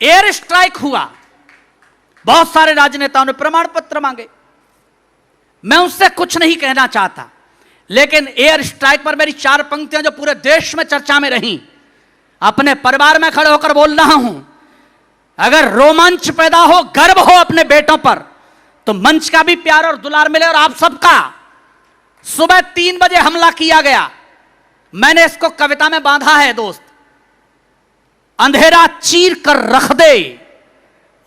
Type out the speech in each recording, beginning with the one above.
Air strike हुआ, बहुत सारे राजनेताओं ने प्रमाण पत्र मांगे। मैं उससे कुछ नहीं कहना चाहता, लेकिन एयर स्ट्राइक पर मेरी 4 पंक्तियां जो पूरे देश में चर्चा में रहीं, अपने परिवार में खड़े होकर बोल रहा हूं, अगर रोमांच पैदा हो, गर्व हो अपने बेटों पर, तो मंच का भी प्यार और दुलार मिले। और आप सबका सुबह 3 बजे हमला किया गया, मैंने इसको कविता में बांधा है दोस्त। अंधेरा चीर कर रख दे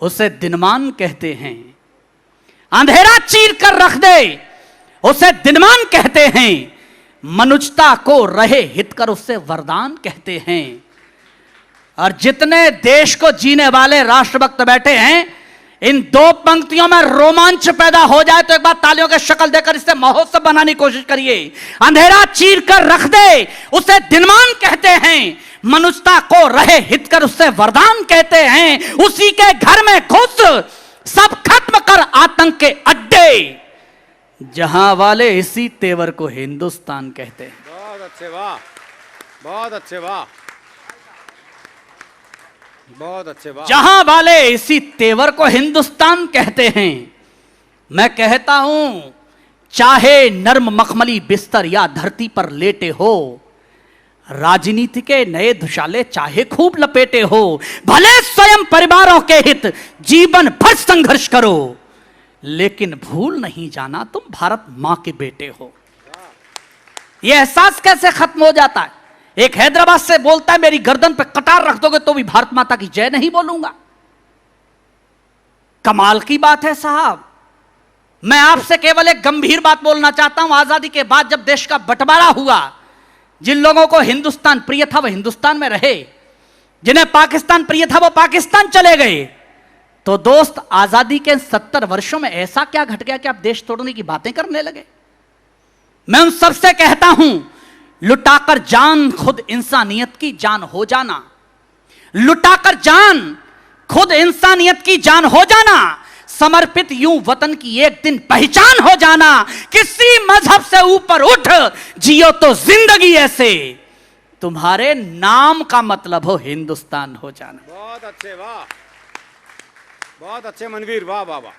उसे दिनमान कहते हैं, अंधेरा चीर कर रख दे उसे दिनमान कहते हैं, मनुष्यता को रहे हित कर उसे वरदान कहते हैं। और जितने देश को जीने वाले राष्ट्रभक्त बैठे हैं, इन 2 पंक्तियों में रोमांच पैदा हो जाए तो एक बार तालियों के शक्ल देकर इसे महोत्सव बनाने की कोशिश करिए। अंधेरा चीर कर रख दे उसे दिनमान कहते हैं, मनुष्यता को रहे हित कर उससे वरदान कहते हैं। उसी के घर में घुस सब खत्म कर आतंक के अड्डे, जहां वाले इसी तेवर को हिंदुस्तान कहते हैं। बहुत अच्छे, वाह, बहुत अच्छे, वाह, बहुत अच्छे, वाह। जहां वाले इसी तेवर को हिंदुस्तान कहते हैं। मैं कहता हूं, चाहे नर्म मखमली बिस्तर या धरती पर लेटे हो, राजनीति के नए दुशाले चाहे खूब लपेटे हो, भले स्वयं परिवारों के हित जीवन भर संघर्ष करो, लेकिन भूल नहीं जाना तुम भारत मां के बेटे हो। यह एहसास कैसे खत्म हो जाता है? एक हैदराबाद से बोलता है, मेरी गर्दन पे कटार रख दोगे तो भी भारत माता की जय नहीं बोलूंगा। कमाल की बात है साहब। मैं आपसे केवल एक गंभीर बात बोलना चाहता हूं। आजादी के बाद जब देश का बंटवारा हुआ, जिन लोगों को हिंदुस्तान प्रिय था वो हिंदुस्तान में रहे, जिन्हें पाकिस्तान प्रिय था वो पाकिस्तान चले गए। तो दोस्त, आजादी के 70 वर्षों में ऐसा क्या घट गया कि आप देश तोड़ने की बातें करने लगे? मैं उन सबसे कहता हूं, लुटाकर जान खुद इंसानियत की जान हो जाना, लुटाकर जान खुद इंसानियत की जान हो जाना, समर्पित यूं वतन की एक दिन पहचान हो जाना। किसी मजहब से ऊपर उठ जियो तो जिंदगी ऐसे, तुम्हारे नाम का मतलब हो हिंदुस्तान हो जाना। बहुत अच्छे, वाह, बहुत अच्छे मनवीर, वाह वाह वाह।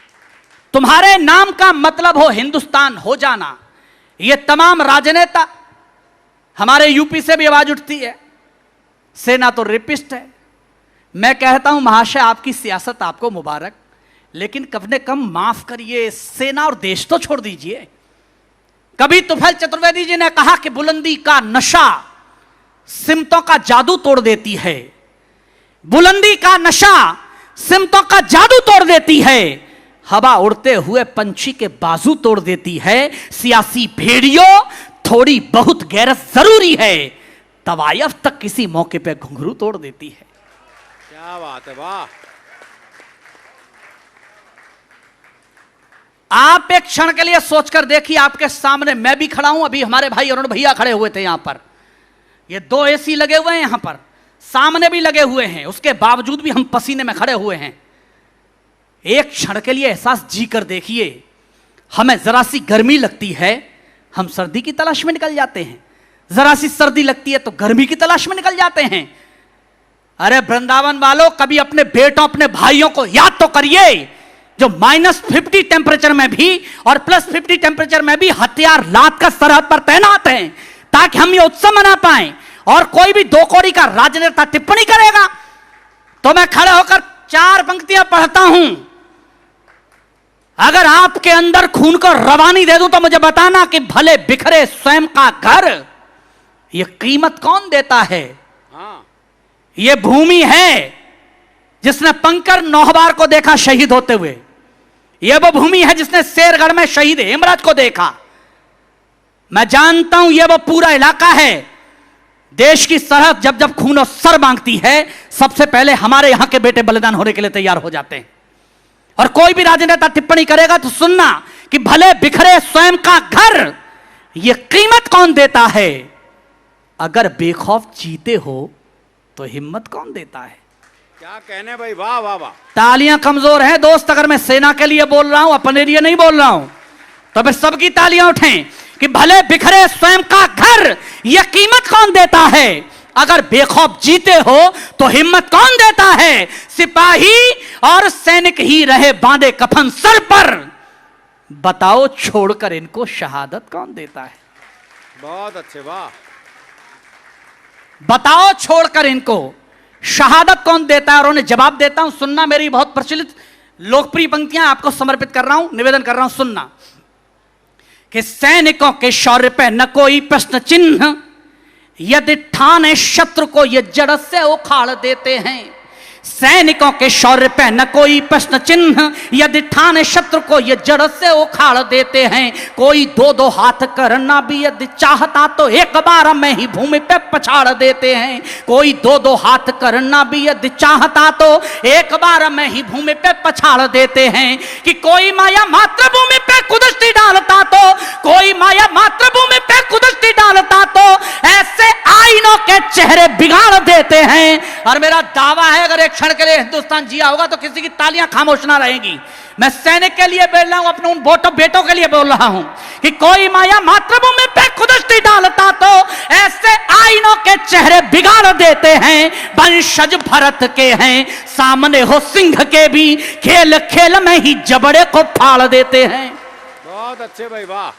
तुम्हारे नाम का मतलब हो हिंदुस्तान हो जाना। ये तमाम राजनेता, हमारे यूपी से भी आवाज उठती है, सेना तो रेपिस्ट है। मैं कहता हूं, महाशय आपकी सियासत आपको मुबारक, लेकिन कम से कम माफ करिए, सेना और देश तो छोड़ दीजिए। कभी तुफैल चतुर्वेदी जी ने कहा कि बुलंदी का नशा सिमतों का जादू तोड़ देती है, बुलंदी का नशा सिमतों का जादू तोड़ देती है, हवा उड़ते हुए पंछी के बाजू तोड़ देती है। सियासी भेड़ियों, थोड़ी बहुत गैरत जरूरी है, तवायफ तक किसी मौके पे घुंघरू तोड़ देती है। क्या बात है, वाह। आप एक क्षण के लिए सोचकर देखिए, आपके सामने मैं भी खड़ा हूं, अभी हमारे भाई अरुण भैया खड़े हुए थे यहां पर। ये 2 एसी लगे हुए हैं, यहां पर सामने भी लगे हुए हैं, उसके बावजूद भी हम पसीने में खड़े हुए हैं। एक क्षण के लिए एहसास जी कर देखिए, हमें जरा सी गर्मी लगती है, हम सर्दी की तलाश में निकल जाते हैं, जरा सी सर्दी लगती है तो गर्मी की तलाश में निकल जाते हैं। अरे वृंदावन वालों, कभी अपने बेटों, अपने भाइयों को याद तो करिए, जो -50 टेम्परेचर में भी और +50 टेम्परेचर में भी हथियार लाद कर सरहद पर तैनात हैं, ताकि हम ये उत्सव मना पाए। और कोई भी 2 कौड़ी का राजनेता टिप्पणी करेगा तो मैं खड़े होकर 4 पंक्तियां पढ़ता हूं। अगर आपके अंदर खून को रवानी दे दूं तो मुझे बताना कि भले बिखरे स्वयं का घर, यह कीमत कौन देता है? हाँ। यह भूमि है जिसने पंकर नौहबार को देखा शहीद होते हुए, यह वो भूमि है जिसने शेरगढ़ में शहीद हेमराज को देखा। मैं जानता हूं यह वो पूरा इलाका है, देश की सरहद जब जब खून और सर मांगती है, सबसे पहले हमारे यहां के बेटे बलिदान होने के लिए तैयार हो जाते हैं। और कोई भी राजनेता टिप्पणी करेगा तो सुनना कि भले बिखरे स्वयं का घर, यह कीमत कौन देता है? अगर बेखौफ जीते हो तो हिम्मत कौन देता है? क्या कहने भाई, वाह वाह वाह। तालियां कमजोर हैं दोस्त, अगर मैं सेना के लिए बोल रहा हूं, अपने लिए नहीं बोल रहा हूं, तो फिर सबकी तालियां उठें कि भले बिखरे स्वयं का घर, यह कीमत कौन देता है? अगर बेखौफ जीते हो तो हिम्मत कौन देता है? सिपाही और सैनिक ही रहे बांधे कफन सर पर। बताओ छोड़कर इनको शहादत कौन देता है? बहुत अच्छे, वाह। बताओ छोड़कर इनको शहादत कौन देता है? और उन्हें जवाब देता हूं, सुनना। मेरी बहुत प्रचलित लोकप्रिय पंक्तियां आपको समर्पित कर रहा हूं, निवेदन कर रहा हूं, सुनना। कि सैनिकों के शौर्य पे न कोई प्रश्न चिन्ह, यदि ठाने शत्रु को ये जड़ से उखाड़ देते हैं। सैनिकों के शौर्य पे न कोई प्रश्न चिन्ह, यदि ठाने शत्रु को ये जड़ से उखाड़ देते हैं। कोई दो दो हाथ करना भी यदि चाहता तो एक बार में ही भूमि पे पछाड़ देते हैं। कोई दो दो हाथ करना भी यदि चाहता तो एक बार में ही भूमि पे पछाड़ देते हैं। कि कोई माया मातृभूमि पे कुदृष्टि डालता तो, कोई माया मातृभूमि पे कुदृष्टि डालता तो ऐसे आईनों के चेहरे बिगाड़ देते हैं। और मेरा दावा है अगर क्षण के लिए हिंदुस्तान जिया होगा तो किसी की तालियां खामोश ना रहेंगी। मैं सैनिक के लिए बोल रहा हूं, अपने उन बेटों के लिए बोल रहा हूं कि कोई माया मातृभूमि पे कुदृष्टि डालता तो ऐसे आईनों के चेहरे बिगाड़ देते हैं। वंशज भरत के हैं, सामने हो सिंह के भी, खेल खेल में ही जबड़े को फाड़ देते हैं। बहुत अच्छे भाई, वाह।